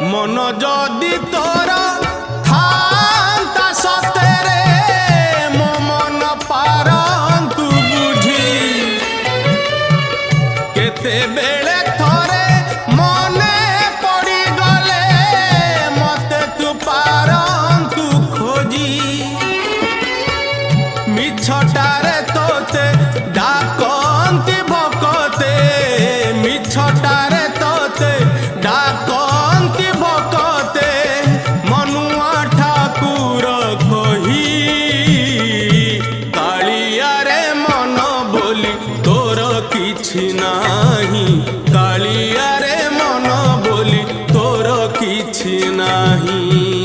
मन जदि तोर थांता सतेरे मो मन पारंतु बुझी केते बेले थोरे मने पड़ी गले मते तू पारंतु खोजी मिछटारे तोते डाकंती भकते मिछटारे तोते डाकंती भकते मनुआ ठाकुर कही कालिया रे मन बोली तोर किछि नाही कालिया रे मन बोली तोर किछि नाही।